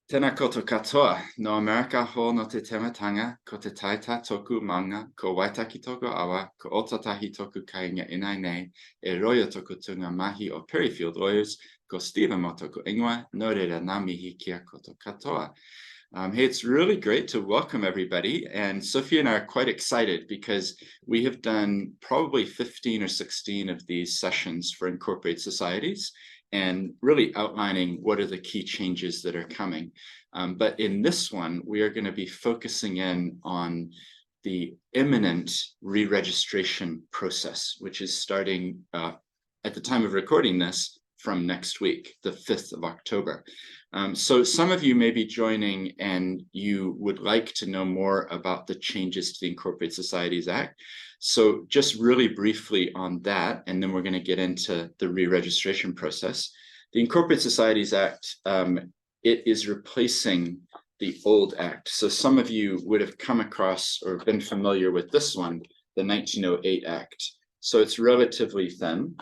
Tēnā koutou katoa, no America ho no te tematanga, ko te taita toku manga, ko waitaki toku awa, ko otatahi toku kainga inai nei, e roia toku tunga mahi o Perryfield Lawyers, ko Stephen mo toku ingoa, no reira ngā mihi kia koutou katoa. Hey, it's really great to welcome everybody. And Sophie and I are quite excited because we have done probably 15 or 16 of these sessions for incorporated societies and really outlining what are the key changes that are coming. But in this one, we are going to be focusing in on the imminent re-registration process, which is starting at the time of recording this from next week, the 5th of October. So some of you may be joining and you would like to know more about the changes to the Incorporated Societies Act. So just really briefly on that, and then we're going to get into the re-registration process. The Incorporated Societies Act, it is replacing the old act. So some of you would have come across or been familiar with this one, the 1908 Act. So it's relatively thin.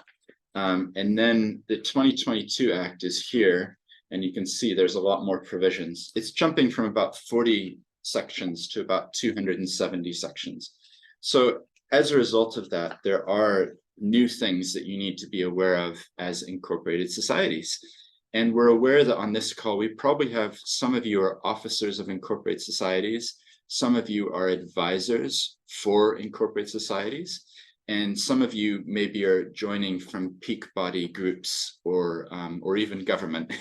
And then the 2022 Act is here. And you can see there's a lot more provisions. It's jumping from about 40 sections to about 270 sections. So as a result of that, there are new things that you need to be aware of as incorporated societies. And we're aware that on this call, we probably have some of you are officers of incorporated societies. Some of you are advisors for incorporated societies. And some of you maybe are joining from peak body groups or even government.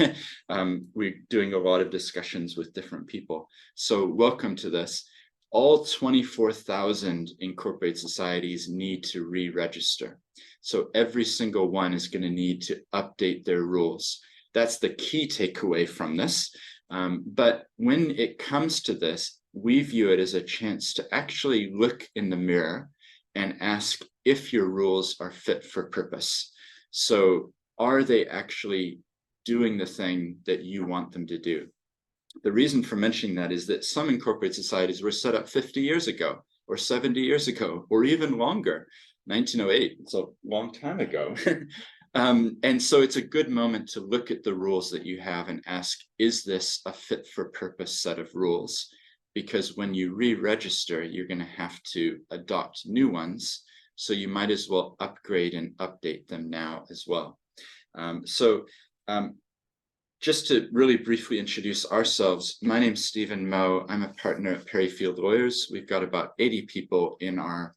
We're doing a lot of discussions with different people. So welcome to this. All 24,000 incorporated societies need to re-register. So every single one is going to need to update their rules. That's the key takeaway from this. But when it comes to this, we view it as a chance to actually look in the mirror and ask if your rules are fit for purpose. So are they actually doing the thing that you want them to do? The reason for mentioning that is that some incorporated societies were set up 50 years ago or 70 years ago, or even longer. 1908, it's a long time ago. And so it's a good moment to look at the rules that you have and ask, is this a fit for purpose set of rules? Because when you re-register, you're going to have to adopt new ones. So you might as well upgrade and update them now as well. Just to really briefly introduce ourselves, my name's Stephen Moe. I'm a partner at Perryfield Lawyers. We've got about 80 people in our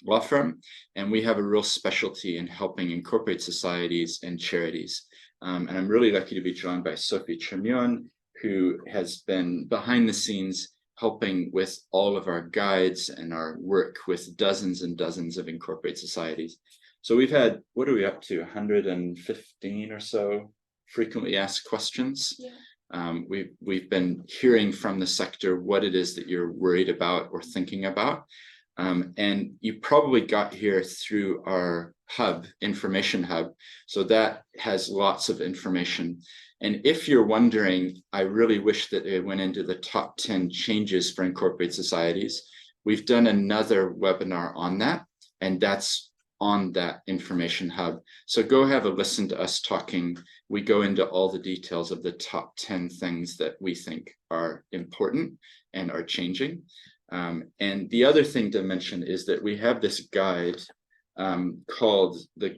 law firm, and we have a real specialty in helping incorporate societies and charities. And I'm really lucky to be joined by Sophie Tremewan, who has been behind the scenes helping with all of our guides and our work with dozens and dozens of incorporated societies. So we've had, what are we up to, 115 or so frequently asked questions. Yeah. We've been hearing from the sector what it is that you're worried about or thinking about. And you probably got here through our hub, information hub. So that has lots of information. And if you're wondering, I really wish that it went into the top 10 changes for incorporated societies. We've done another webinar on that, and that's on that information hub. So go have a listen to us talking. We go into all the details of the top 10 things that we think are important and are changing. And the other thing to mention is that we have this guide called the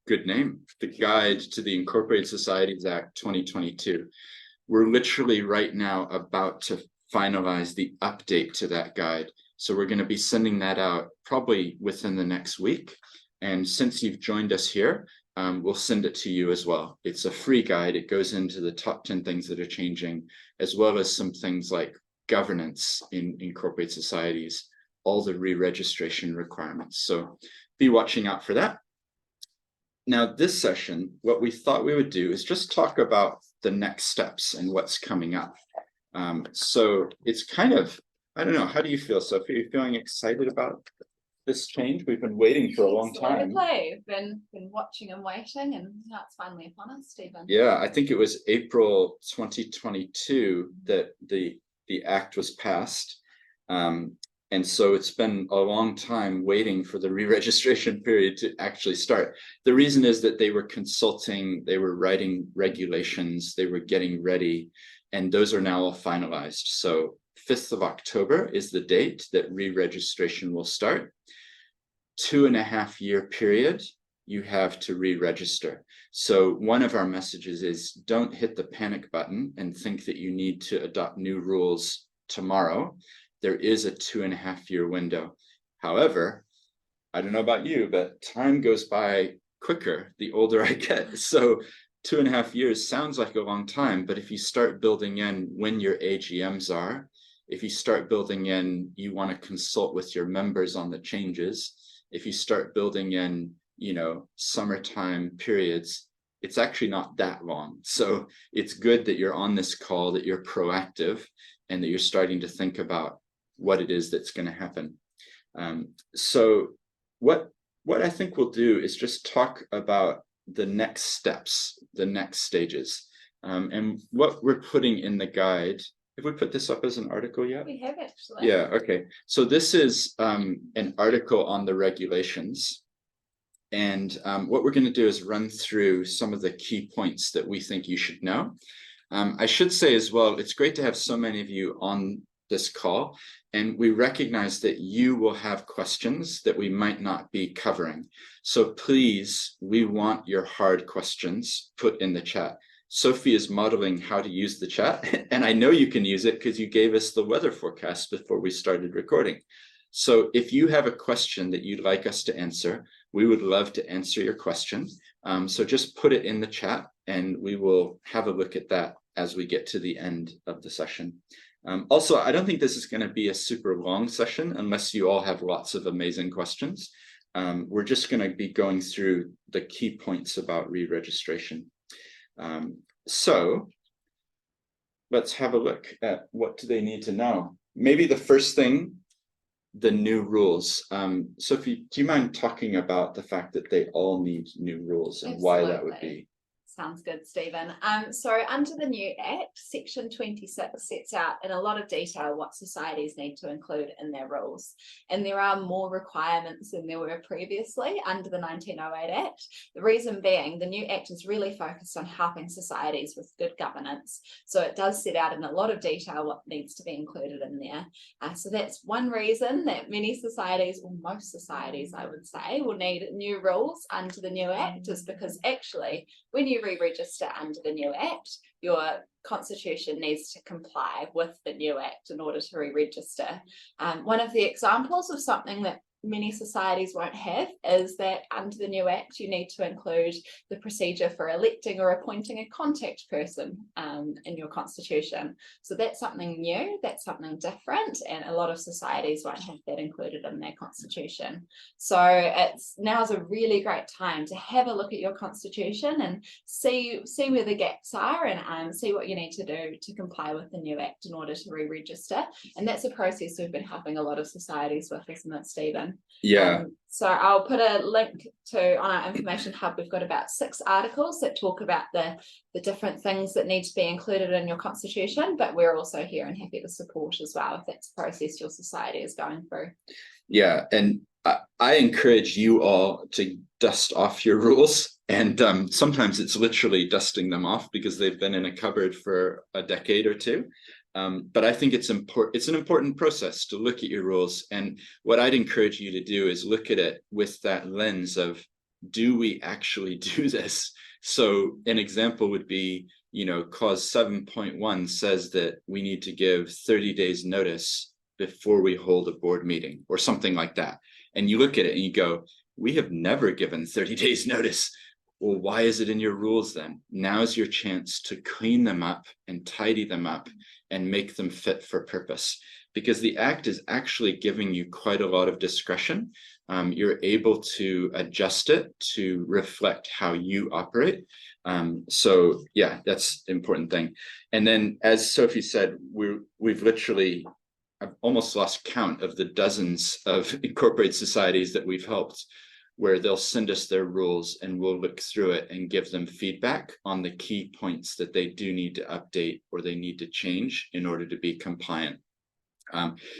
good name, the Guide to the Incorporated Societies Act 2022. We're literally right now about to finalize the update to that guide. So we're going to be sending that out probably within the next week. And since you've joined us here, we'll send it to you as well. It's a free guide. It goes into the top 10 things that are changing, as well as some things like governance in incorporated societies, all the re-registration requirements. So be watching out for that. Now, this session, what we thought we would do is just talk about the next steps and what's coming up. So it's kind of, I don't know, how do you feel, Sophie? Are you feeling excited about this change? We've been waiting for a long time. We've been watching and waiting, and now it's finally upon us, Stephen. Yeah, I think it was April 2022 that the act was passed. And so it's been a long time waiting for the re-registration period to actually start. The reason is that they were consulting, they were writing regulations, they were getting ready, and those are now all finalized. So 5th of October is the date that re-registration will start. 2.5-year period, you have to re-register. So one of our messages is don't hit the panic button and think that you need to adopt new rules tomorrow. There is a 2.5-year window. However, I don't know about you, but time goes by quicker the older I get. So 2.5 years sounds like a long time, but if you start building in when your AGMs are, if you start building in, you want to consult with your members on the changes, if you start building in, you know, summertime periods, it's actually not that long. So it's good that you're on this call, that you're proactive, and that you're starting to think about what it is that's going to happen. So what I think we'll do is just talk about the next steps, the next stages, and what we're putting in the guide. Have we put this up as an article yet? We have actually. Yeah, okay. So this is an article on the regulations. And what we're going to do is run through some of the key points that we think you should know. I should say as well, it's great to have so many of you on this call, and we recognize that you will have questions that we might not be covering. So please, we want your hard questions put in the chat. Sophie is modeling how to use the chat, and I know you can use it because you gave us the weather forecast before we started recording. So if you have a question that you'd like us to answer, we would love to answer your question. So just put it in the chat and we will have a look at that as we get to the end of the session. Also, I don't think this is going to be a super long session unless you all have lots of amazing questions. We're just going to be going through the key points about re-registration. So let's have a look at what do they need to know. Maybe the first thing, the new rules. Sophie, do you mind talking about the fact that they all need new rules and why that would be? Sounds good, Stephen. So under the new Act, Section 26 sets out in a lot of detail what societies need to include in their rules. And there are more requirements than there were previously under the 1908 Act. The reason being, the new Act is really focused on helping societies with good governance. So it does set out in a lot of detail what needs to be included in there. So that's one reason that many societies, or most societies, I would say, will need new rules under the new Act, is because actually, when you re-register under the new Act, your constitution needs to comply with the new Act in order to re-register. One of the examples of something that many societies won't have is that under the new Act, you need to include the procedure for electing or appointing a contact person in your constitution. So that's something new, that's something different, and a lot of societies won't have that included in their constitution. So now's a really great time to have a look at your constitution and see where the gaps are and see what you need to do to comply with the new Act in order to re-register. And that's a process we've been helping a lot of societies with, isn't it, Stephen? Yeah. So I'll put a link to on our information hub. We've got about 6 articles that talk about the different things that need to be included in your constitution, but we're also here and happy to support as well if that's a process your society is going through. Yeah, and I encourage you all to dust off your rules, and sometimes it's literally dusting them off because they've been in a cupboard for a decade or two. But I think it's an important process to look at your rules. And what I'd encourage you to do is look at it with that lens of, do we actually do this? So an example would be, you know, clause 7.1 says that we need to give 30 days notice before we hold a board meeting or something like that. And you look at it and you go, we have never given 30 days notice. Well, why is it in your rules then? Now's your chance to clean them up and tidy them up and make them fit for purpose, because the Act is actually giving you quite a lot of discretion. You're able to adjust it to reflect how you operate. So yeah, that's an important thing. And then, as Sophie said, we've literally, I've almost lost count of the dozens of incorporated societies that we've helped, where they'll send us their rules and we'll look through it and give them feedback on the key points that they do need to update or they need to change in order to be compliant.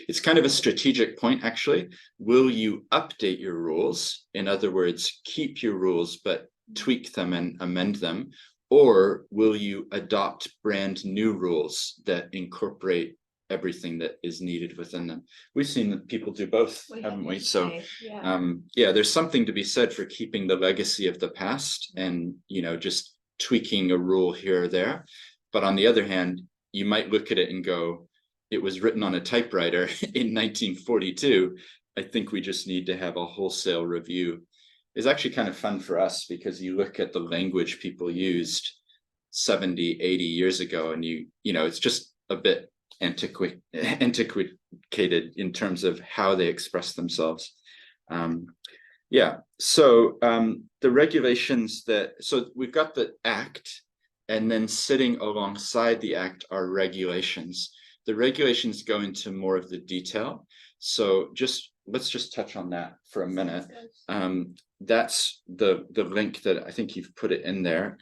It's kind of a strategic point, actually. Will you update your rules? In other words, keep your rules, but tweak them and amend them? Or will you adopt brand new rules that incorporate everything that is needed within them? We've seen that people do both, haven't we? So yeah, there's something to be said for keeping the legacy of the past and, you know, just tweaking a rule here or there. But on the other hand, you might look at it and go, it was written on a typewriter in 1942. I think we just need to have a wholesale review. It's actually kind of fun for us because you look at the language people used 70, 80 years ago, and you know, it's just a bit antiquated in terms of how they express themselves. Yeah, so the regulations so we've got the Act, and then sitting alongside the Act are regulations. The regulations go into more of the detail. So let's just touch on that for a minute. That's the link that I think you've put it in there.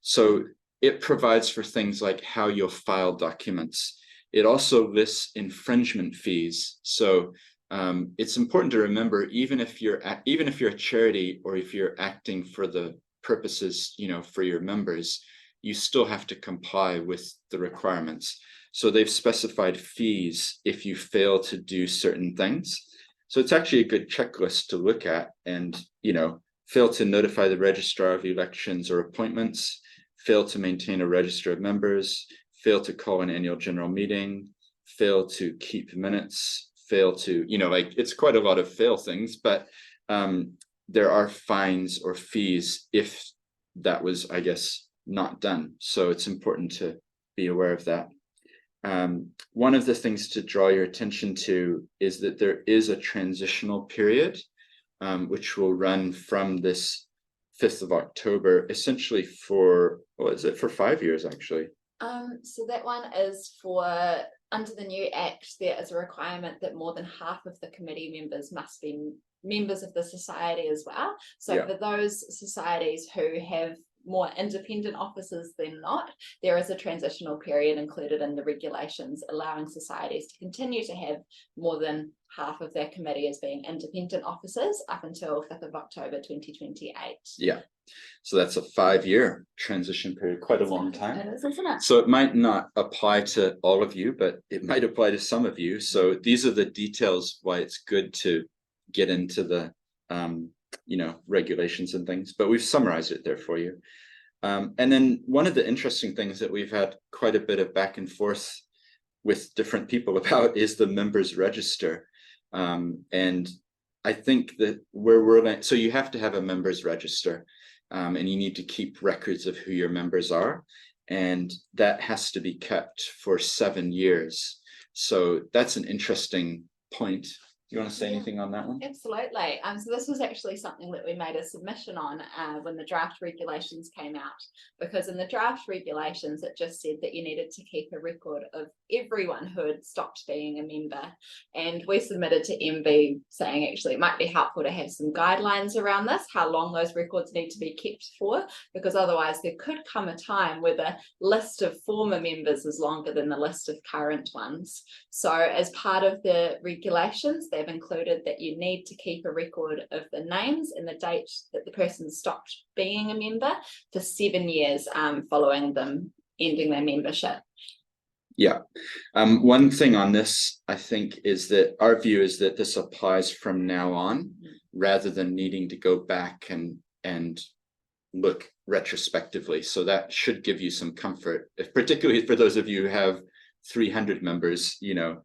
So it provides for things like how you'll file documents. It also lists infringement fees. So it's important to remember, even if you're a charity or if you're acting for the purposes, you know, for your members, you still have to comply with the requirements. So they've specified fees if you fail to do certain things. So it's actually a good checklist to look at, and, you know, fail to notify the registrar of elections or appointments, fail to maintain a register of members, fail to call an annual general meeting, fail to keep minutes, fail to, you know, like, it's quite a lot of fail things, but there are fines or fees if that was, I guess, not done. So it's important to be aware of that. One of the things to draw your attention to is that there is a transitional period, which will run from this 5th of October, essentially for, what is it, for 5 years, actually? So that one is for, under the new Act, there is a requirement that more than half of the committee members must be members of the society as well. So for those societies who have more independent officers than not, there is a transitional period included in the regulations, allowing societies to continue to have more than half of their committee as being independent officers up until 5th of October 2028. Yeah, so that's a 5-year transition period, quite a long time. It is, isn't it? So it might not apply to all of you, but it might apply to some of you. So these are the details why it's good to get into the you know, regulations and things, but we've summarized it there for you. And then one of the interesting things that we've had quite a bit of back and forth with different people about is the members register. And I think that so you have to have a members register, and you need to keep records of who your members are, and that has to be kept for 7 years. So that's an interesting point. Do you want to say anything on that one? Absolutely. So this was actually something that we made a submission on when the draft regulations came out, because in the draft regulations, it just said that you needed to keep a record of everyone who had stopped being a member. And we submitted to MB saying, actually, it might be helpful to have some guidelines around this, how long those records need to be kept for, because otherwise there could come a time where the list of former members is longer than the list of current ones. So as part of the regulations, they've included that you need to keep a record of the names and the date that the person stopped being a member for 7 years following them ending their membership. Yeah. One thing on this, I think, is that our view is that this applies from now on, rather than needing to go back and look retrospectively. So that should give you some comfort, particularly for those of you who have 300 members, you know,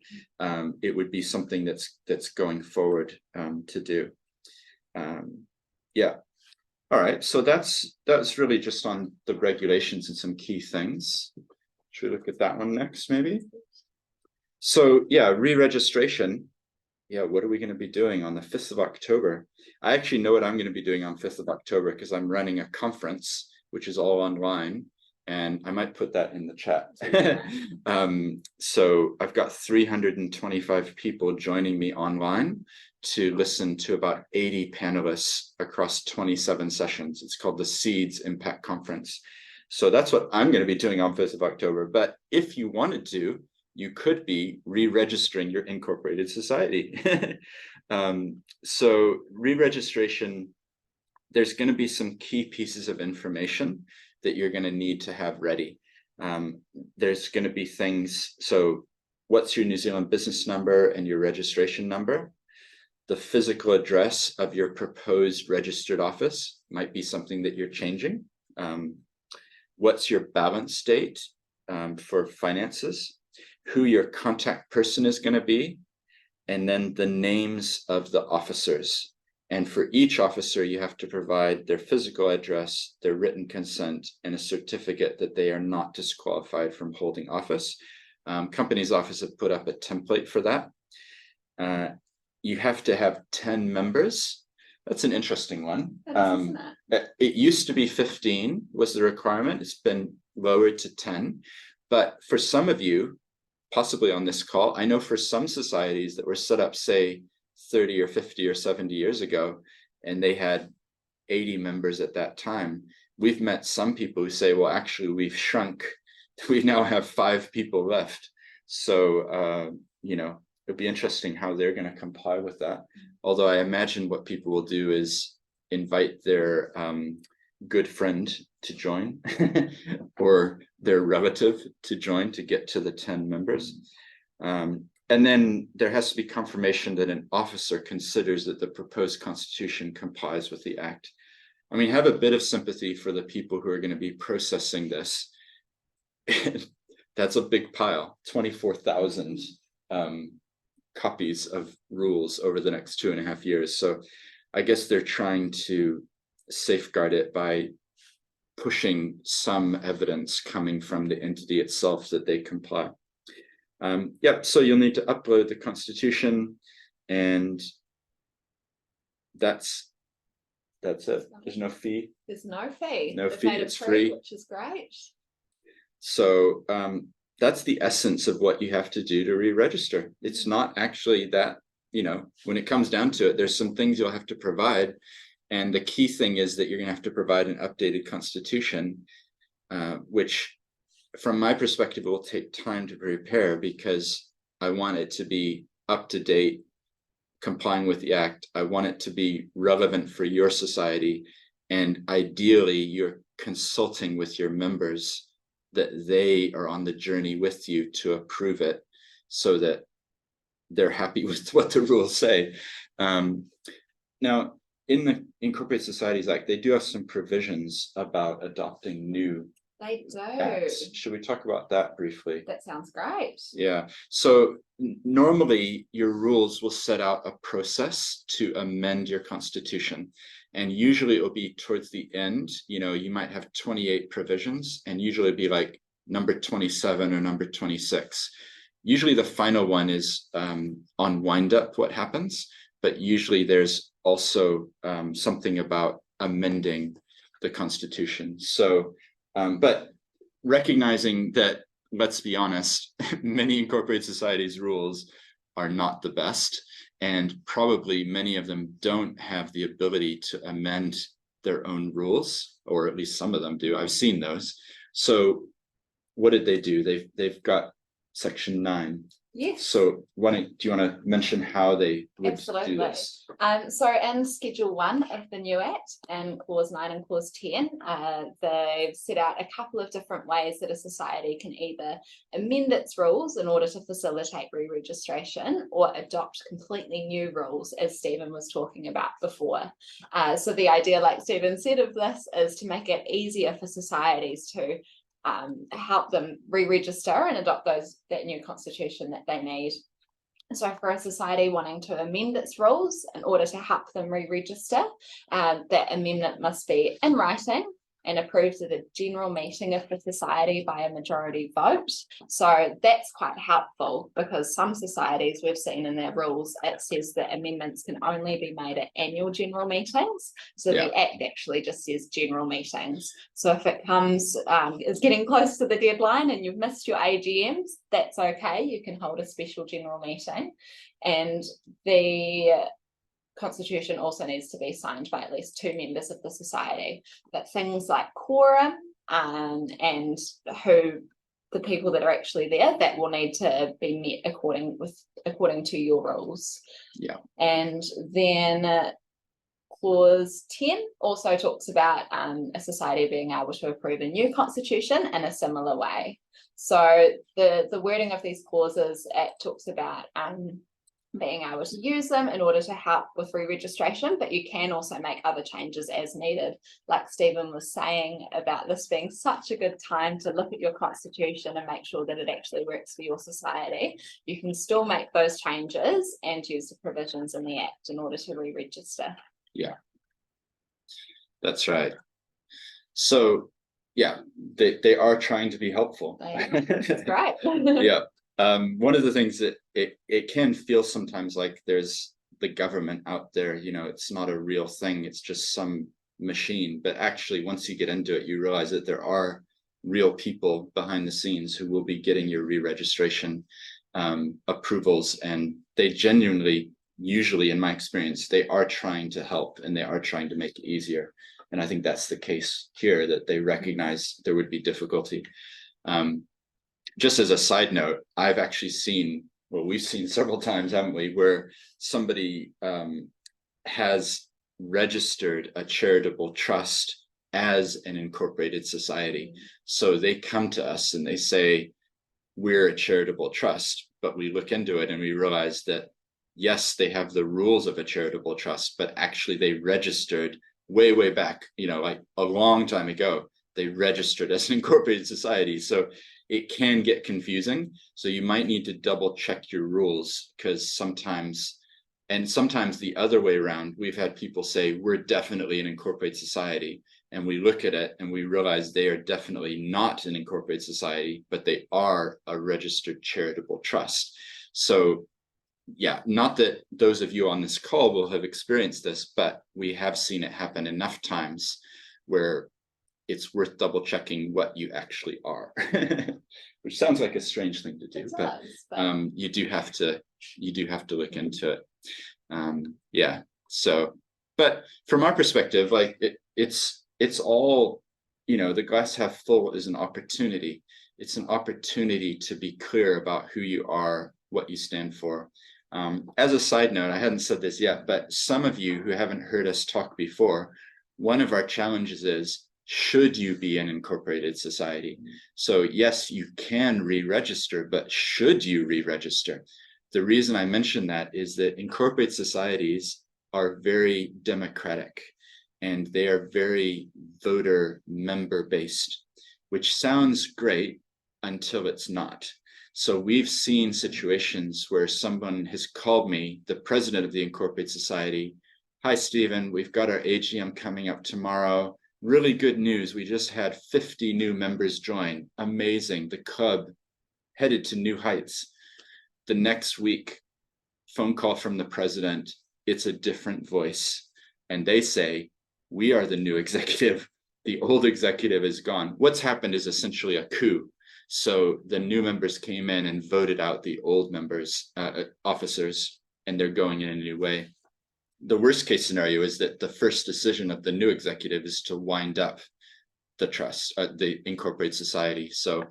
it would be something that's going forward to do. Yeah. All right. So that's really just on the regulations and some key things. Should we look at that one next, maybe? So yeah, re-registration. Yeah, what are we going to be doing on the 5th of October? I actually know what I'm going to be doing on 5th of October because I'm running a conference, which is all online. And I might put that in the chat. So I've got 325 people joining me online to listen to about 80 panelists across 27 sessions. It's called the Seeds Impact Conference. So that's what I'm going to be doing on 5th of October. But if you wanted to, you could be re-registering your incorporated society. So re-registration, there's going to be some key pieces of information that you're going to need to have ready. There's going to be things, so what's your New Zealand business number and your registration number? The physical address of your proposed registered office might be something that you're changing. What's your balance date for finances? Who your contact person is going to be, and then the names of the officers. And for each officer, you have to provide their physical address, their written consent, and a certificate that they are not disqualified from holding office. Companies' Office have put up a template for that. You have to have 10 members. That's an interesting one. It used to be 15 was the requirement. It's been lowered to 10. But for some of you, possibly on this call, I know for some societies that were set up, say, 30 or 50 or 70 years ago, and they had 80 members at that time. We've met some people who say, well, actually, we've shrunk. We now have 5 people left. So, it'll be interesting how they're going to comply with that. Although I imagine what people will do is invite their good friend to join or their relative to join to get to the 10 members. And then there has to be confirmation that an officer considers that the proposed constitution complies with the act. I mean, have a bit of sympathy for the people who are going to be processing this. That's a big pile, 24,000 copies of rules over the next 2.5 years. So I guess they're trying to safeguard it by pushing some evidence coming from the entity itself that they comply. So you'll need to upload the constitution, and that's it. There's no fee. There's no fee. No fee, it's free. Which is great. So that's the essence of what you have to do to re-register. It's not actually that, when it comes down to it, there's some things you'll have to provide. And the key thing is that you're going to have to provide an updated constitution, which from my perspective will take time to prepare, because I want it to be up to date, complying with the act. I want it to be relevant for your society. And ideally, you're consulting with your members that they are on the journey with you to approve it so that they're happy with what the rules say. Now, in the Incorporated Societies Act, they do have some provisions about adopting new acts. Should we talk about that briefly? That sounds great. Yeah. So normally your rules will set out a process to amend your constitution. And usually it will be towards the end. You might have 28 provisions, and usually it'd be like number 27 or number 26. Usually the final one is on wind up what happens, but usually there's also something about amending the constitution. So, but recognizing that, let's be honest, many incorporated societies rules are not the best. And probably many of them don't have the ability to amend their own rules, or at least some of them do. I've seen those. So what did they do? They've got Section 9. Yes. So do you want to mention how they would Absolutely. do this? So in Schedule 1 of the new Act, and Clause 9 and Clause 10, they've set out a couple of different ways that a society can either amend its rules in order to facilitate re-registration, or adopt completely new rules, as Stephen was talking about before. So the idea, like Stephen said, of this is to make it easier for societies to help them re-register and adopt that new constitution that they need. So for a society wanting to amend its rules in order to help them re-register, that amendment must be in writing and approved at a general meeting of the society by a majority vote. So that's quite helpful, because some societies we've seen in their rules, it says that amendments can only be made at annual general meetings. So the Act actually just says general meetings. So if it comes, is getting close to the deadline and you've missed your AGMs, that's okay. You can hold a special general meeting. And the constitution also needs to be signed by at least 2 members of the society. But things like quorum and who the people that are actually there that will need to be met according to your rules. Yeah. And then Clause 10 also talks about a society being able to approve a new constitution in a similar way. So the wording of these clauses, it talks about being able to use them in order to help with re-registration, but you can also make other changes as needed. Like Stephen was saying about this being such a good time to look at your constitution and make sure that it actually works for your society. You can still make those changes and use the provisions in the Act in order to re-register. Yeah, that's right. So yeah, they are trying to be helpful. That's great. Yeah. One of the things that it can feel sometimes like there's the government out there, you know, it's not a real thing, it's just some machine. But actually, once you get into it, you realize that there are real people behind the scenes who will be getting your re-registration approvals, and they genuinely, usually in my experience, they are trying to help and they are trying to make it easier. And I think that's the case here, that they recognize there would be difficulty. Just as a side note, I've actually seen, well, we've seen several times, haven't we, where somebody has registered a charitable trust as an incorporated society. So they come to us and they say, we're a charitable trust, but we look into it and we realize that, yes, they have the rules of a charitable trust, but actually they registered way back, you know, like a long time ago, they registered as an incorporated society. So it can get confusing. So you might need to double check your rules, because sometimes the other way around, we've had people say, we're definitely an incorporated society. And we look at it and we realize they are definitely not an incorporated society, but they are a registered charitable trust. So yeah, not that those of you on this call will have experienced this, but we have seen it happen enough times where it's worth double checking what you actually are, which sounds like a strange thing to do, but you do have to look into it. Yeah. So, but from our perspective, like it's all, you know, the glass half full is an opportunity. It's an opportunity to be clear about who you are, what you stand for. As a side note, I hadn't said this yet, but some of you who haven't heard us talk before, one of our challenges is, should you be an incorporated society? So yes, you can re-register, but should you re-register? The reason I mention that is that incorporated societies are very democratic and they are very voter member based, which sounds great until it's not. So we've seen situations where someone has called me, the president of the incorporated society, hi, Stephen, we've got our AGM coming up tomorrow. Really good news. We just had 50 new members join. Amazing. The club headed to new heights. The next week, phone call from the president. It's a different voice. And they say, we are the new executive. The old executive is gone. What's happened is essentially a coup. So the new members came in and voted out the old members, officers, and they're going in a new way. The worst case scenario is that the first decision of the new executive is to wind up the trust, the incorporated society. So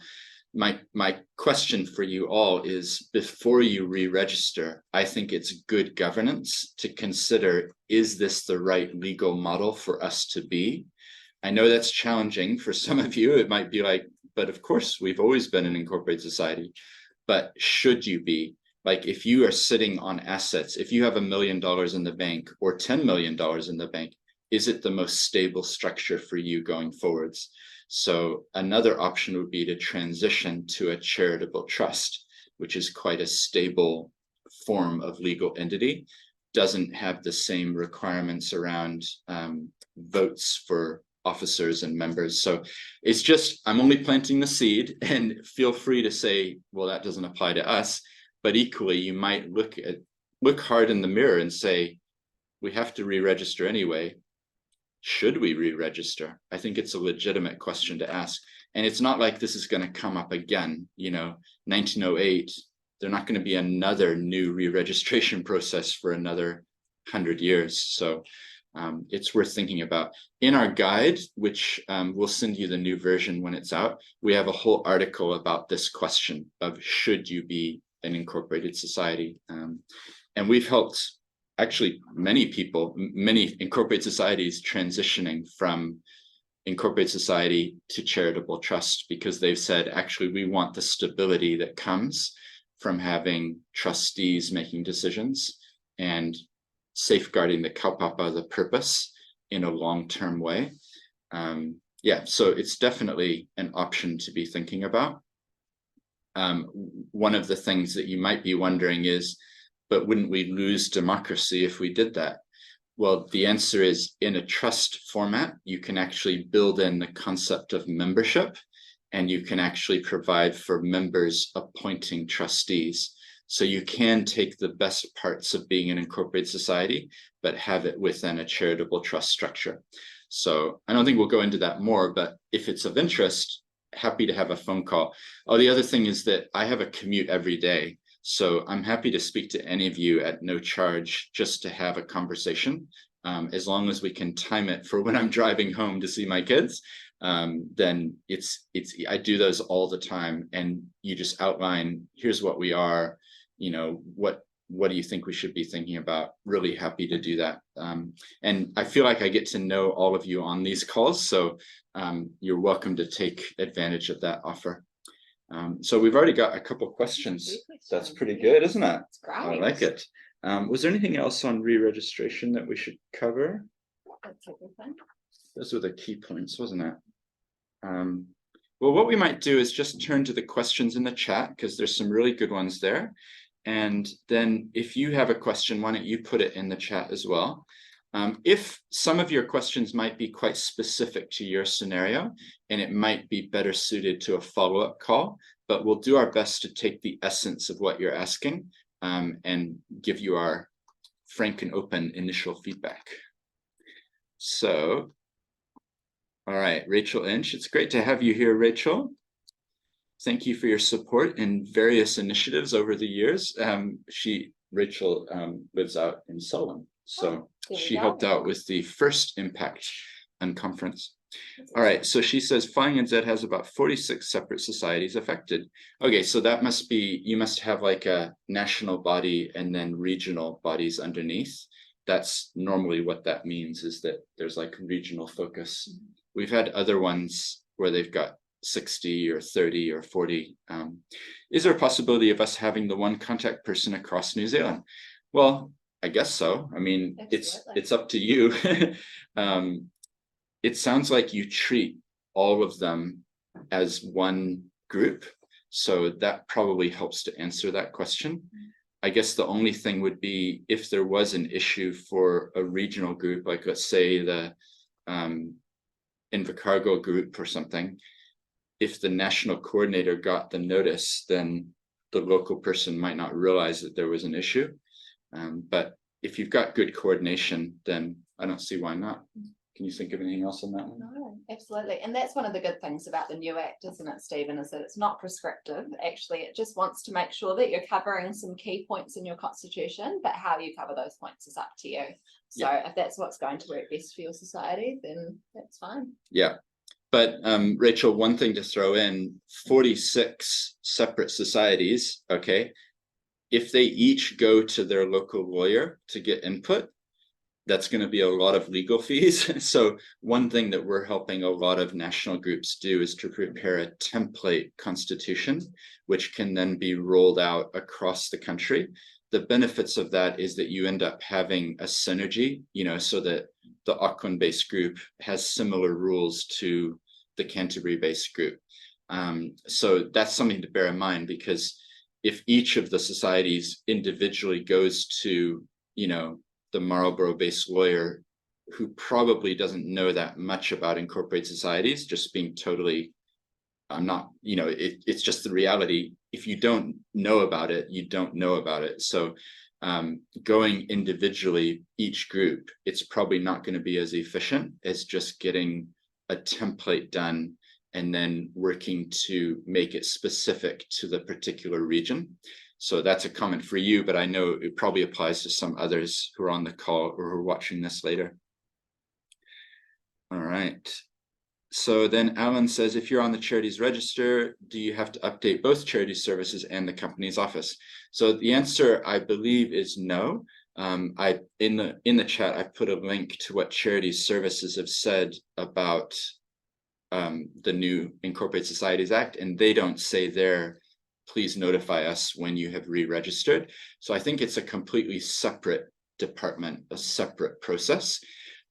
my question for you all is, before you re-register, I think it's good governance to consider, is this the right legal model for us to be? I know that's challenging for some of you. It might be like, but of course, we've always been an incorporated society. But should you be? Like, if you are sitting on assets, if you have $1 million in the bank or $10 million in the bank, is it the most stable structure for you going forwards? So another option would be to transition to a charitable trust, which is quite a stable form of legal entity, doesn't have the same requirements around votes for officers and members. So it's just, I'm only planting the seed, and feel free to say, well, that doesn't apply to us. But equally, you might look hard in the mirror and say, we have to re-register anyway. Should we re-register? I think it's a legitimate question to ask. And it's not like this is going to come up again. You know, 1908, there's not going to be another new re-registration process for another 100 years. So it's worth thinking about. In our guide, which we'll send you the new version when it's out, we have a whole article about this question of should you be an incorporated society. And we've helped actually many people, many incorporated societies transitioning from incorporated society to charitable trust, because they've said, actually, we want the stability that comes from having trustees making decisions and safeguarding the kaupapa, the purpose, in a long-term way. Yeah, so it's definitely an option to be thinking about. One of the things that you might be wondering is, but wouldn't we lose democracy if we did that? Well, the answer is, in a trust format, you can actually build in the concept of membership, and you can actually provide for members appointing trustees. So you can take the best parts of being an incorporated society, but have it within a charitable trust structure. So I don't think we'll go into that more, but if it's of interest, happy to have a phone call. Oh, the other thing is that I have a commute every day. So I'm happy to speak to any of you at no charge, just to have a conversation. As long as we can time it for when I'm driving home to see my kids, then I do those all the time. And you just outline, here's what we are, what do you think we should be thinking about? Really happy to do that. And I feel like I get to know all of you on these calls, so you're welcome to take advantage of that offer. So we've already got a couple of questions. That's pretty good, isn't it? It's great. I like it. Was there anything else on re-registration that we should cover? That's everything. Those were the key points, wasn't it? Well, what we might do is just turn to the questions in the chat, because there's some really good ones there. And then if you have a question, why don't you put it in the chat as well? If some of your questions might be quite specific to your scenario, and it might be better suited to a follow-up call, but we'll do our best to take the essence of what you're asking and give you our frank and open initial feedback. So, all right, Rachel Inch, it's great to have you here, Rachel. Thank you for your support in various initiatives over the years. Rachel lives out in Solon, so she helped out with the first Impact conference. All right, so she says Flying NZ has about 46 separate societies affected. Okay, so that must be, you must have like a national body and then regional bodies underneath. That's normally what that means, is that there's like regional focus. We've had other ones where they've got 60 or 30 or 40. Is there a possibility of us having the one contact person across New Zealand? Well, I guess so. I mean, it's up to you. It sounds like you treat all of them as one group, so that probably helps to answer that question. I guess the only thing would be, if there was an issue for a regional group, like let's say the Invercargill group or something, if the national coordinator got the notice, then the local person might not realize that there was an issue. But if you've got good coordination, then I don't see why not. Can you think of anything else on that one? No, absolutely. And that's one of the good things about the new Act, isn't it, Stephen, is that it's not prescriptive. Actually, it just wants to make sure that you're covering some key points in your constitution, but how you cover those points is up to you. So if that's what's going to work best for your society, then that's fine. Yeah. But Rachel, one thing to throw in, 46 separate societies, okay, if they each go to their local lawyer to get input, that's going to be a lot of legal fees. So one thing that we're helping a lot of national groups do is to prepare a template constitution, which can then be rolled out across the country. The benefits of that is that you end up having a synergy, so that the Auckland-based group has similar rules to the Canterbury-based group. So that's something to bear in mind, because if each of the societies individually goes to, the Marlborough-based lawyer, who probably doesn't know that much about incorporated societies, just being totally, it's just the reality. If you don't know about it, you don't know about it. So going individually, each group, it's probably not going to be as efficient as just getting a template done and then working to make it specific to the particular region. So that's a comment for you, but I know it probably applies to some others who are on the call or who are watching this later. All right. So then Alan says, if you're on the charities register, do you have to update both charity services and the company's office? So the answer, I believe, is no. In the chat, I put a link to what charities services have said about the new Incorporated Societies Act, and they don't say there, please notify us when you have re-registered. So I think it's a completely separate department, a separate process.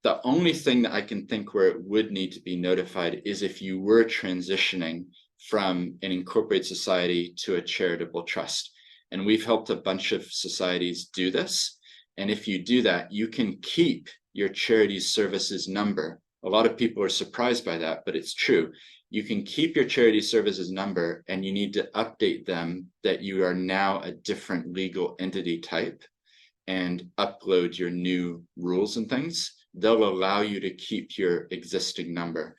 The only thing that I can think where it would need to be notified is if you were transitioning from an incorporated society to a charitable trust. And we've helped a bunch of societies do this. And if you do that, you can keep your charities services number. A lot of people are surprised by that, but it's true. You can keep your charity services number, and you need to update them that you are now a different legal entity type and upload your new rules and things. They'll allow you to keep your existing number.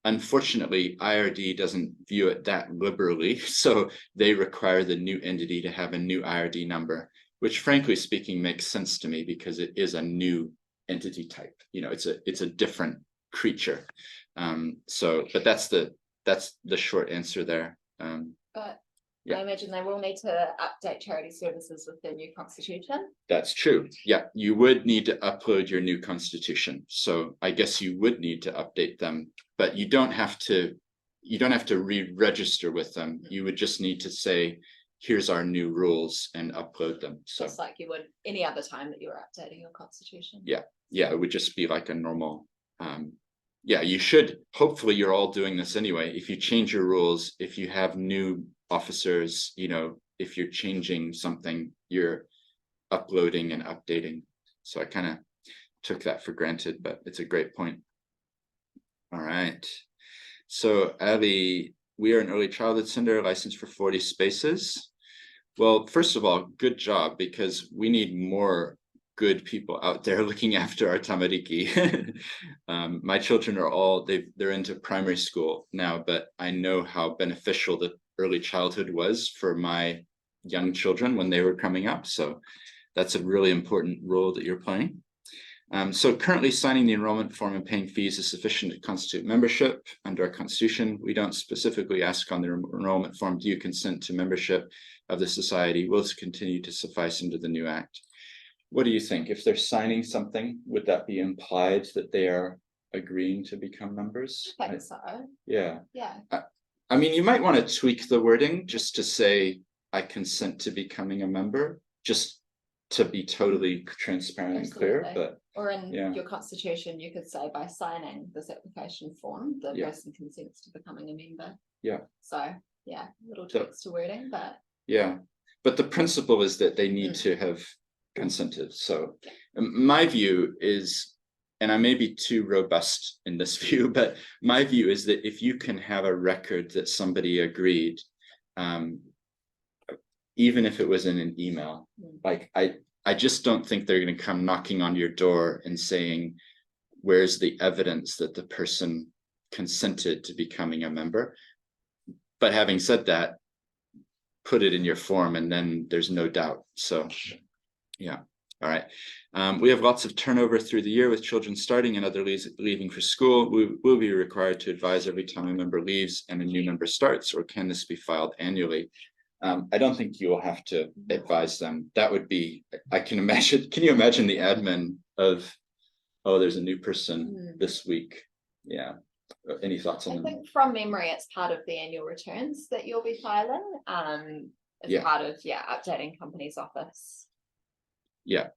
Unfortunately, IRD doesn't view it that liberally, so they require the new entity to have a new IRD number, which frankly speaking makes sense to me because it is a new entity type. You know, it's a different creature. But that's the short answer there. But yeah. I imagine they will need to update charity services with their new constitution. That's true. Yeah, you would need to upload your new constitution. So I guess you would need to update them, but you don't have to re-register with them. You would just need to say, here's our new rules, and upload them. So just like you would any other time that you were updating your constitution. Yeah, it would just be like a normal. Yeah, you should. Hopefully, you're all doing this anyway. If you change your rules, if you have new officers, you know, if you're changing something, you're uploading and updating. So I kind of took that for granted, but it's a great point. All right. So Ali, we are an early childhood center licensed for 40 spaces. Well, first of all, good job, because we need more good people out there looking after our tamariki. My children are all, they're into primary school now, but I know how beneficial the early childhood was for my young children when they were coming up. So that's a really important role that you're playing. So currently signing the enrollment form and paying fees is sufficient to constitute membership under our constitution. We don't specifically ask on the enrollment form, do you consent to membership of the society? Will this continue to suffice under the new act? What do you think? If they're signing something, would that be implied that they are agreeing to become members? I think so. Yeah. Yeah. I mean, you might want to tweak the wording just to say, I consent to becoming a member, just to be totally transparent Absolutely. and clear. But or in your constitution, you could say by signing this application form, the person consents to becoming a member. Yeah. So yeah, little tweaks to wording, but yeah. But the principle is that they need to have consented. So my view is, and I may be too robust in this view, but my view is that if you can have a record that somebody agreed, even if it was in an email, like I just don't think they're going to come knocking on your door and saying, where's the evidence that the person consented to becoming a member? But having said that, put it in your form and then there's no doubt. So yeah. All right. We have lots of turnover through the year with children starting and other leaving for school. We will be required to advise every time a member leaves and a new member starts, or can this be filed annually? I don't think you'll have to advise them. That would be, can you imagine the admin of, oh, there's a new person this week? Yeah. Any thoughts on that? I think from memory, it's part of the annual returns that you'll be filing as part of, updating company's office. Yeah.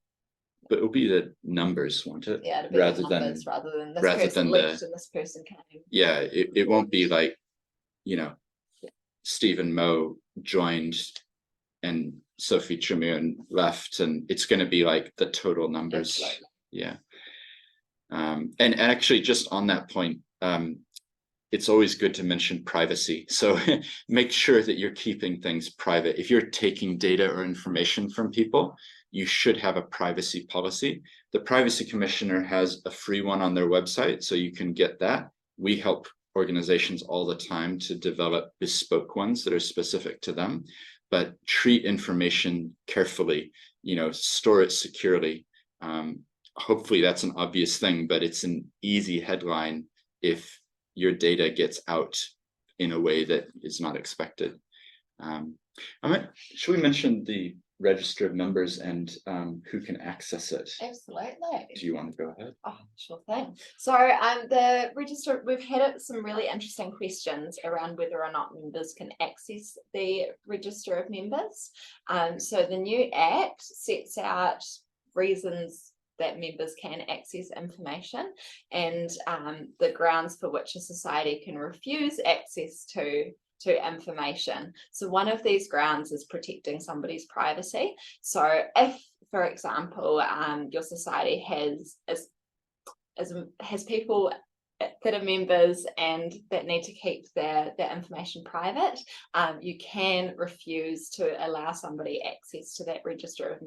But it'll be the numbers, won't it? Yeah, it'll be the numbers rather than this person left and this person came. Yeah, it won't be like, you know, Steve and Moe joined and Sophie Tremewan left, and it's going to be like the total numbers. Absolutely. Yeah. And actually, just on that point, it's always good to mention privacy. So make sure that you're keeping things private. If you're taking data or information from people, you should have a privacy policy. The Privacy Commissioner has a free one on their website, so you can get that. We help organizations all the time to develop bespoke ones that are specific to them, but treat information carefully, you know, store it securely. hopefully that's an obvious thing, but it's an easy headline if your data gets out in a way that is not expected. Should we mention the register of members and who can access it? Absolutely. Do you want to go ahead? Oh, sure thing. So the register, we've had some really interesting questions around whether or not members can access the register of members. So the new Act sets out reasons that members can access information and the grounds for which a society can refuse access to information. So one of these grounds is protecting somebody's privacy. So if, for example, your society has people that are members and that need to keep their information private, you can refuse to allow somebody access to that register of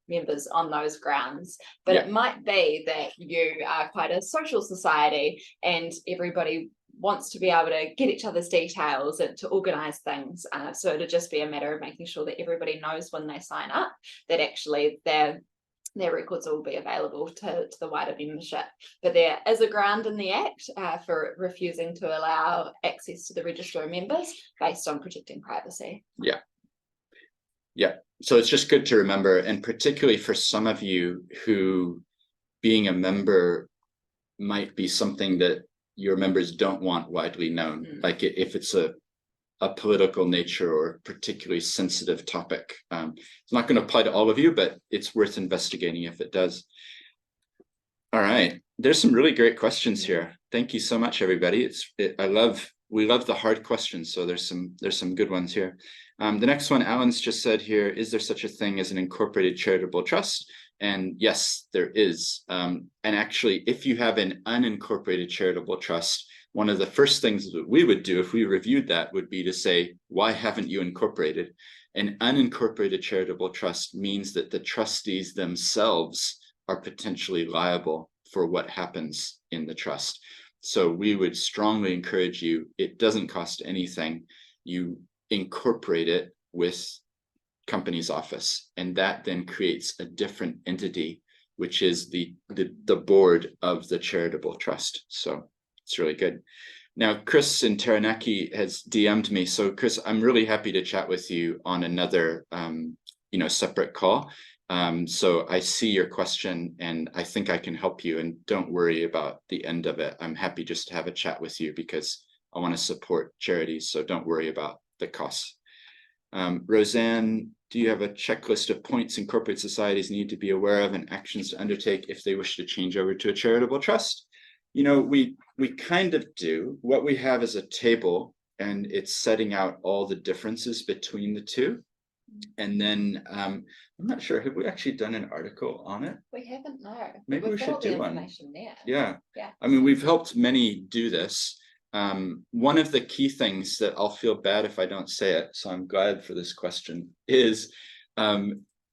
members on those grounds. But it might be that you are quite a social society and everybody wants to be able to get each other's details and to organize things. So it'll just be a matter of making sure that everybody knows when they sign up that actually their records will be available to the wider membership. But there is a ground in the Act for refusing to allow access to the register of members based on protecting privacy. Yeah. So it's just good to remember, and particularly for some of you who being a member might be something that your members don't want widely known, like if it's a political nature or particularly sensitive topic. It's not going to apply to all of you, but it's worth investigating if it does. All right, there's some really great questions here. Thank you so much, everybody. We love the hard questions, so there's some good ones here. The next one, Alan's just said here, is there such a thing as an incorporated charitable trust? And yes, there is. And actually, if you have an unincorporated charitable trust, one of the first things that we would do if we reviewed that would be to say, why haven't you incorporated? An unincorporated charitable trust means that the trustees themselves are potentially liable for what happens in the trust. So we would strongly encourage you, it doesn't cost anything. You incorporate it with company's office, and that then creates a different entity, which is the board of the charitable trust. So it's really good. Now, Chris in Taranaki has DM'd me. So Chris, I'm really happy to chat with you on another separate call. So I see your question and I think I can help you, and don't worry about the end of it. I'm happy just to have a chat with you because I want to support charities. So don't worry about the costs. Roseanne, do you have a checklist of points incorporated societies need to be aware of and actions to undertake if they wish to change over to a charitable trust? You know, we kind of do. What we have is a table, and it's setting out all the differences between the two. And then I'm not sure, have we actually done an article on it? We haven't, no. Maybe we should do one. There. Yeah. I mean, we've helped many do this. One of the key things that I'll feel bad if I don't say it, so I'm glad for this question, is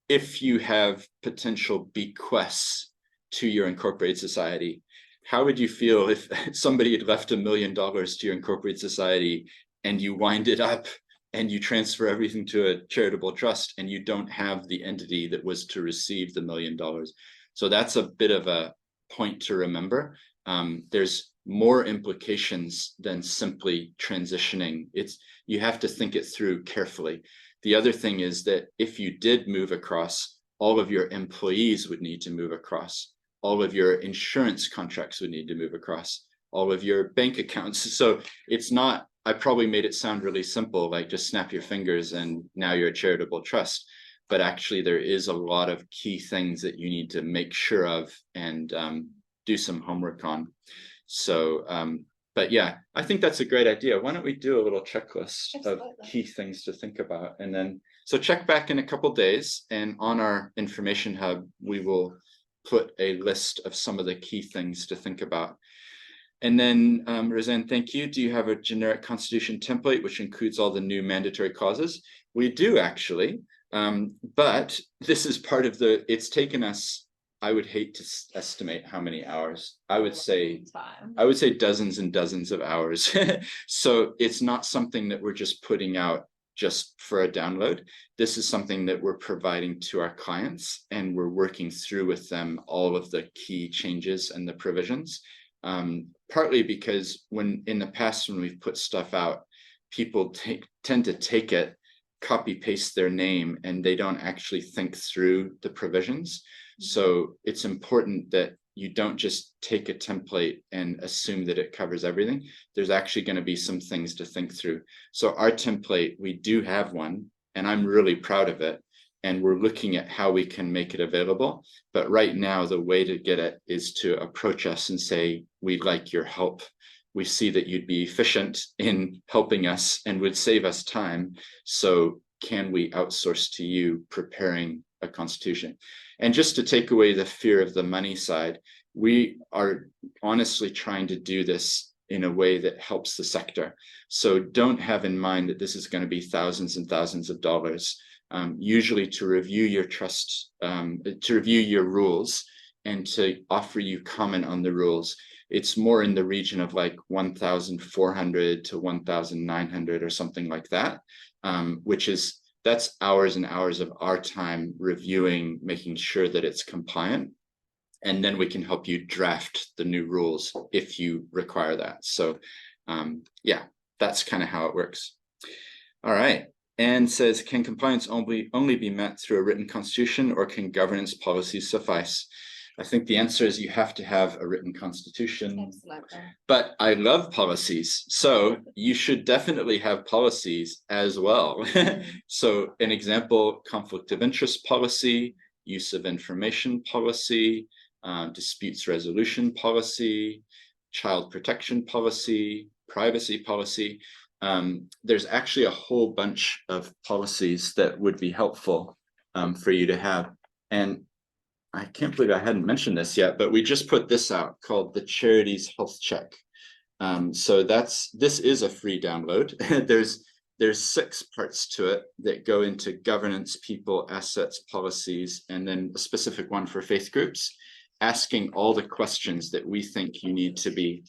if you have potential bequests to your incorporated society, how would you feel if somebody had left $1 million to your incorporated society and you wind it up and you transfer everything to a charitable trust and you don't have the entity that was to receive the $1 million? So that's a bit of a point to remember. There's more implications than simply transitioning. You have to think it through carefully. The other thing is that if you did move across, all of your employees would need to move across. All of your insurance contracts would need to move across, all of your bank accounts. So it's not, I probably made it sound really simple, like just snap your fingers and now you're a charitable trust. But actually there is a lot of key things that you need to make sure of and do some homework on. So, but yeah, I think that's a great idea. Why don't we do a little checklist of key things to think about? And then, so check back in a couple of days, and on our information hub, we will put a list of some of the key things to think about. And then, Roseanne, thank you. Do you have a generic constitution template which includes all the new mandatory clauses? We do actually, but this is part of it's taken us, I would hate to estimate how many hours. I would say dozens and dozens of hours. So it's not something that we're just putting out just for a download. This is something that we're providing to our clients, and we're working through with them all of the key changes and the provisions. Partly because in the past, when we've put stuff out, people tend to take it, copy paste their name, and they don't actually think through the provisions. So it's important that you don't just take a template and assume that it covers everything. There's actually going to be some things to think through. So our template, we do have one, and I'm really proud of it. And we're looking at how we can make it available. But right now, the way to get it is to approach us and say, we'd like your help. We see that you'd be efficient in helping us and would save us time. So can we outsource to you preparing a constitution? And just to take away the fear of the money side, we are honestly trying to do this in a way that helps the sector. So don't have in mind that this is going to be thousands and thousands of dollars. Usually to review your trust, to review your rules and to offer you comment on the rules, it's more in the region of like 1,400 to 1,900 or something like that, that's hours and hours of our time reviewing, making sure that it's compliant. And then we can help you draft the new rules if you require that. So yeah, that's kind of how it works. All right. And says, can compliance only be met through a written constitution, or can governance policies suffice? I think the answer is you have to have a written constitution. Absolutely. But I love policies. So you should definitely have policies as well. So an example, conflict of interest policy, use of information policy, disputes resolution policy, child protection policy, privacy policy. There's actually a whole bunch of policies that would be helpful for you to have. And I can't believe I hadn't mentioned this yet, but we just put this out called the Charities Health Check. So this is a free download. There's 6 parts to it that go into governance, people, assets, policies, and then a specific one for faith groups, asking all the questions that we think you need to be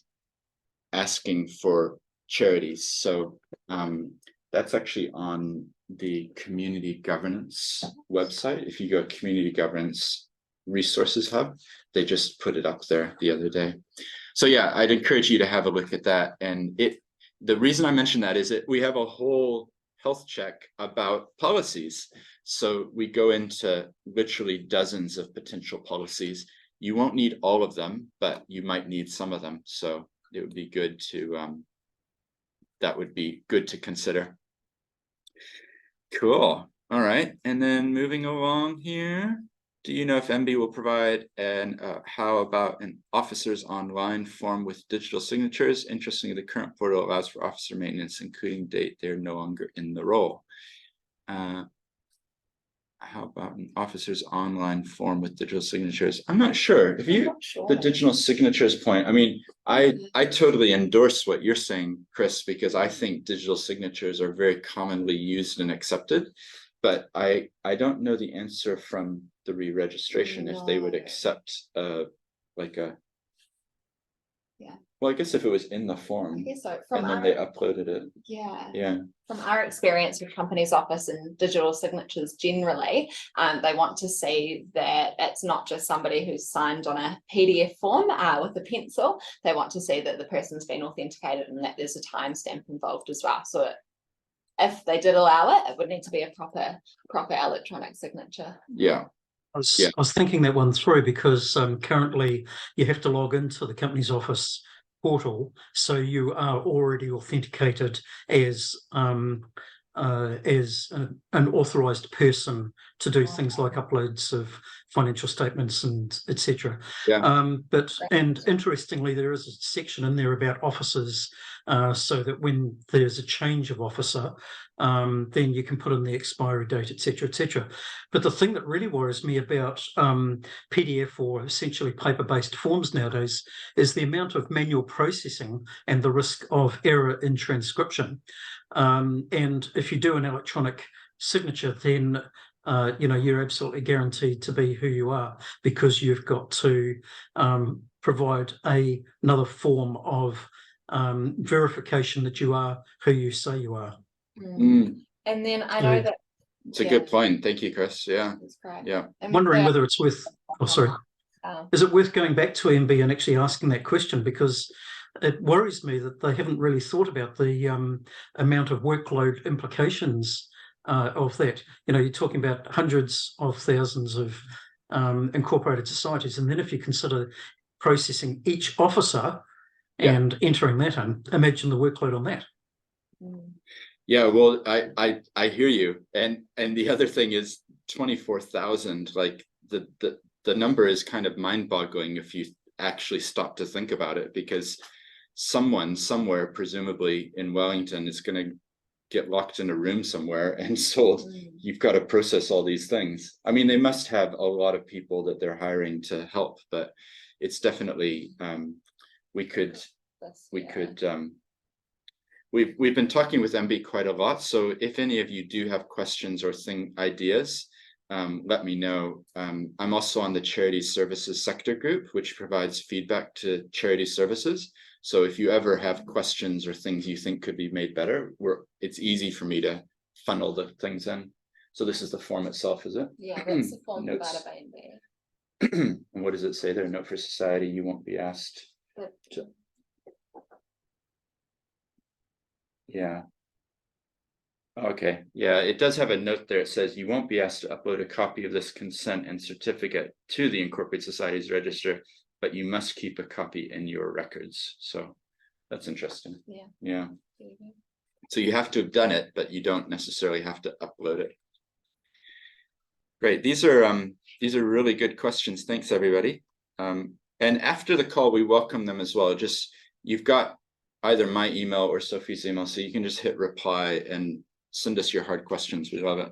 asking for charities. So that's actually on the community governance website. If you go to community governance resources hub, they just put it up there the other day. So yeah, I'd encourage you to have a look at that. And the reason I mention that is that we have a whole health check about policies. So we go into literally dozens of potential policies. You won't need all of them, but you might need some of them. So it would be good to that would be good to consider. Cool. All right. And then moving along here, do you know if MB will provide how about an officer's online form with digital signatures? Interestingly, the current portal allows for officer maintenance, including date they're no longer in the role. How about an officer's online form with digital signatures? I'm not sure. If you the digital signatures point, I mean, I totally endorse what you're saying, Chris, because I think digital signatures are very commonly used and accepted. But I don't know the answer from the re-registration if they would accept like a well, I guess if it was in the form, I guess so. And then they uploaded it. Yeah. From our experience with Companies Office and digital signatures generally, they want to see that it's not just somebody who's signed on a PDF form with a pencil. They want to see that the person's been authenticated and that there's a timestamp involved as well. So if they did allow it, it would need to be a proper electronic signature. Yeah. I was thinking that one through because currently you have to log into the Companies Office portal, so you are already authenticated as an authorised person to do things like uploads of financial statements and etc. And interestingly, there is a section in there about officers, so that when there's a change of officer, then you can put in the expiry date, etc., etc. But the thing that really worries me about PDF or essentially paper-based forms nowadays is the amount of manual processing and the risk of error in transcription. And if you do an electronic signature, then you're absolutely guaranteed to be who you are, because you've got to provide another form of verification that you are who you say you are. And then I know that it's a good point. Thank you, Chris. Yeah. that's great. Yeah. And Wondering whether it's worth, sorry. Is it worth going back to MB and actually asking that question? Because it worries me that they haven't really thought about the amount of workload implications of that. You know, you're talking about hundreds of thousands of incorporated societies. And then if you consider processing each officer and entering that in, imagine the workload on that. Yeah, well, I hear you. And the other thing is 24,000, like the number is kind of mind-boggling if you actually stop to think about it, because someone somewhere, presumably in Wellington, is going to get locked in a room somewhere, and so you've got to process all these things. I mean, they must have a lot of people that they're hiring to help, but it's definitely we've been talking with MB quite a lot. So if any of you do have questions or ideas, let me know. I'm also on the Charity Services Sector Group, which provides feedback to charity services. So if you ever have questions or things you think could be made better, it's easy for me to funnel the things in. So this is the form itself, is it? Yeah, that's the form provided by MB. And what does it say there? Note for society, you won't be asked to... Yeah. Okay, yeah, it does have a note there. It says you won't be asked to upload a copy of this consent and certificate to the Incorporated Societies Register, but you must keep a copy in your records. So that's interesting. Yeah. So you have to have done it, but you don't necessarily have to upload it. Great. These are really good questions. Thanks, everybody. And after the call, we welcome them as well. Just, you've got either my email or Sophie's email, so you can just hit reply and send us your hard questions. We love it.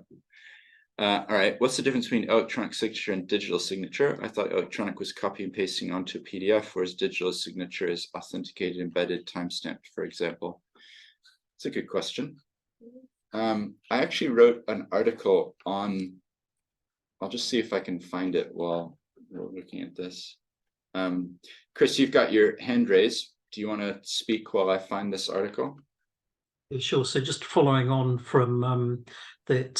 All right, what's the difference between electronic signature and digital signature? I thought electronic was copy and pasting onto a PDF, whereas digital signature is authenticated, embedded, timestamped, for example. It's a good question. I actually wrote an article on, I'll just see if I can find it while we're looking at this. Chris, you've got your hand raised. Do you want to speak while I find this article? Yeah, sure. So just following on from that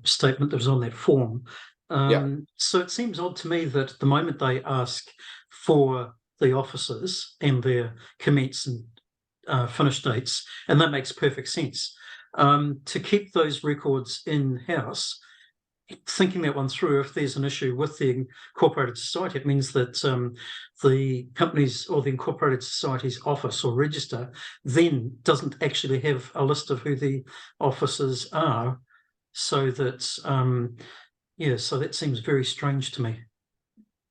statement that was on that form. So it seems odd to me that the moment they ask for the officers and their commence and finish dates, and that makes perfect sense, to keep those records in-house, thinking that one through, if there's an issue with the incorporated society, it means that the company's or the incorporated society's office or register then doesn't actually have a list of who the officers are. So that, so that seems very strange to me.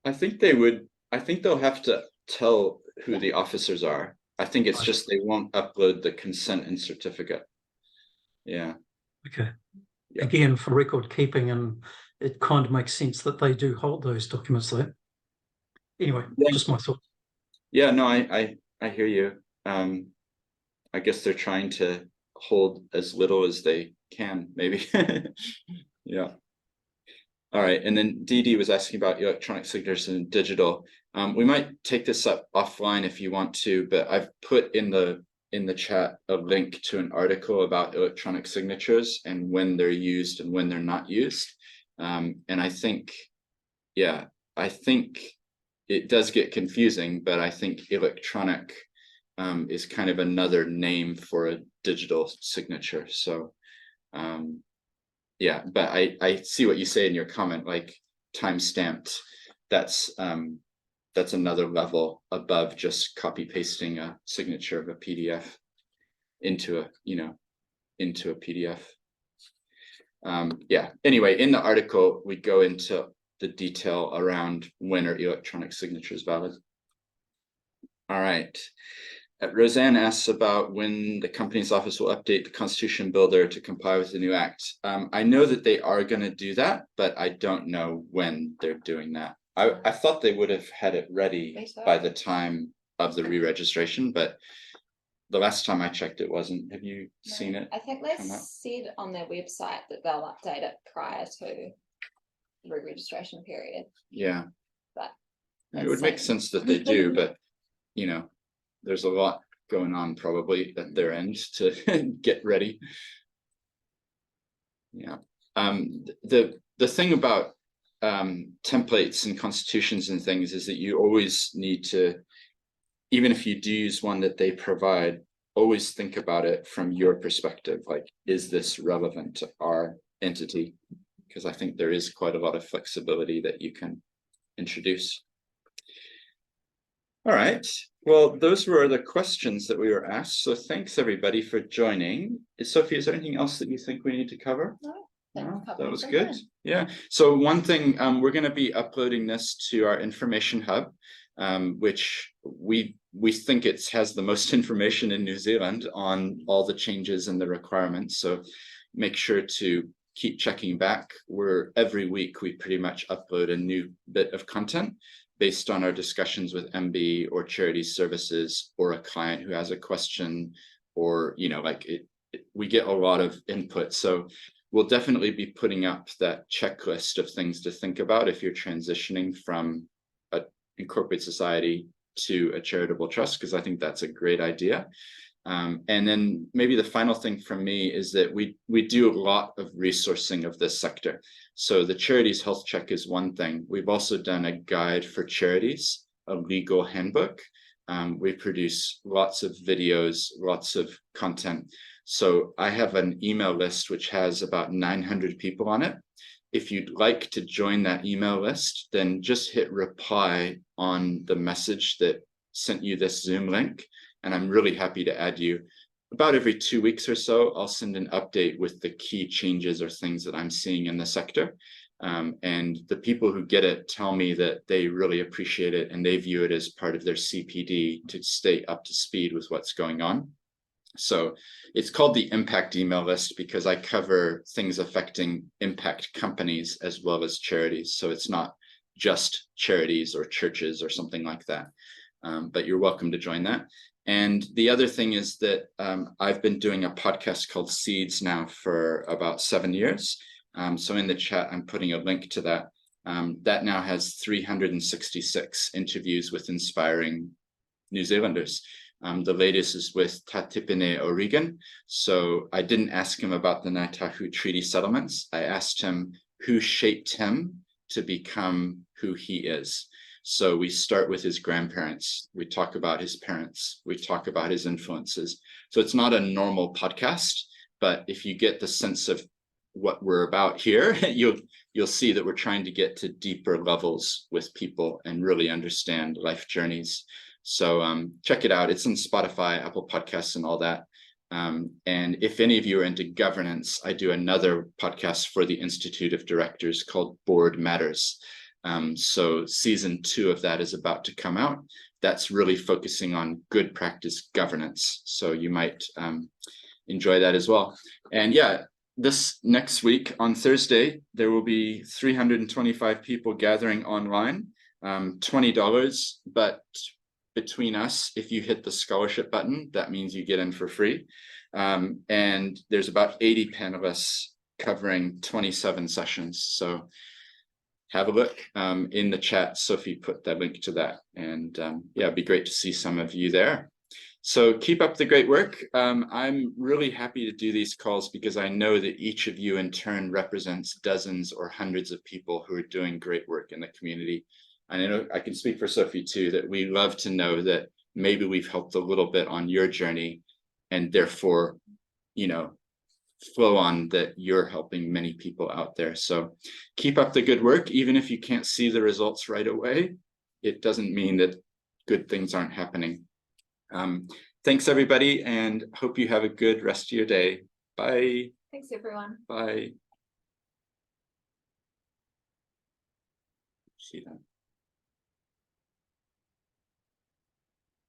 I think they'll have to tell who the officers are. I think it's just they won't upload the consent and certificate. Yeah. Okay. Yeah. Again, for record keeping, and it kind of makes sense that they do hold those documents there. Anyway, just my thought. Yeah, no, I hear you. I guess they're trying to hold as little as they can, maybe. Yeah. All right, and then Dee Dee was asking about electronic signatures and digital. We might take this up offline if you want to, but I've put in the chat a link to an article about electronic signatures and when they're used and when they're not used. And I think it does get confusing, but I think electronic is kind of another name for a digital signature. So yeah, but I see what you say in your comment, like time-stamped, that's another level above just copy pasting a signature of a PDF into a PDF. Yeah, anyway, in the article, we go into the detail around when are electronic signatures valid. All right. Roseanne asks about when the company's office will update the Constitution Builder to comply with the new act. I know that they are going to do that, but I don't know when they're doing that. I thought they would have had it ready by the time of the re-registration, but the last time I checked, it wasn't. Have you seen it? I think they said on their website that they'll update it prior to the re-registration period. Yeah, but it would make sense that they do, but there's a lot going on probably at their end to get ready. Yeah. The thing about templates and constitutions and things is that you always need to, even if you do use one that they provide, always think about it from your perspective. Like, is this relevant to our entity? Because I think there is quite a lot of flexibility that you can introduce. All right. Well, those were the questions that we were asked. So thanks everybody for joining. Sophie, is there anything else that you think we need to cover? No, that was good. Yeah. So one thing, we're going to be uploading this to our information hub, which we think it has the most information in New Zealand on all the changes and the requirements. So make sure to keep checking back. Every week we pretty much upload a new bit of content based on our discussions with MB or charity services or a client who has a question, or, you know, like we get a lot of input. So we'll definitely be putting up that checklist of things to think about if you're transitioning from an incorporated society to a charitable trust, because I think that's a great idea. And then maybe the final thing from me is that we do a lot of resourcing of this sector. So the Charities Health Check is one thing. We've also done a guide for charities, a legal handbook. We produce lots of videos, lots of content. So I have an email list which has about 900 people on it. If you'd like to join that email list, then just hit reply on the message that sent you this Zoom link, and I'm really happy to add you. About every 2 weeks or so, I'll send an update with the key changes or things that I'm seeing in the sector. And the people who get it tell me that they really appreciate it and they view it as part of their CPD to stay up to speed with what's going on. So it's called the impact email list because I cover things affecting impact companies as well as charities. So it's not just charities or churches or something like that. But you're welcome to join that. And the other thing is that I've been doing a podcast called Seeds now for about 7 years. So in the chat, I'm putting a link to that. That now has 366 interviews with inspiring New Zealanders. The latest is with Tatipine O'Regan. So I didn't ask him about the Ngāi Tahu Treaty settlements. I asked him who shaped him to become who he is. So we start with his grandparents. We talk about his parents. We talk about his influences. So it's not a normal podcast, but if you get the sense of what we're about here, you'll see that we're trying to get to deeper levels with people and really understand life journeys. So check it out. It's on Spotify, Apple Podcasts, and all that. And if any of you are into governance, I do another podcast for the Institute of Directors called Board Matters. So season 2 of that is about to come out. That's really focusing on good practice governance. So you might enjoy that as well. And yeah, this next week on Thursday, there will be 325 people gathering online, $20, but between us, if you hit the scholarship button, that means you get in for free. And there's about 80 panelists covering 27 sessions. So have a look in the chat. Sophie put that link to that. And yeah, it'd be great to see some of you there. So keep up the great work. I'm really happy to do these calls because I know that each of you in turn represents dozens or hundreds of people who are doing great work in the community. And I know I can speak for Sophie too, that we love to know that maybe we've helped a little bit on your journey, and therefore, you know, flow on that you're helping many people out there. So keep up the good work. Even if you can't see the results right away, it doesn't mean that good things aren't happening. Thanks everybody, and hope you have a good rest of your day. Bye. Thanks everyone. Bye. See that.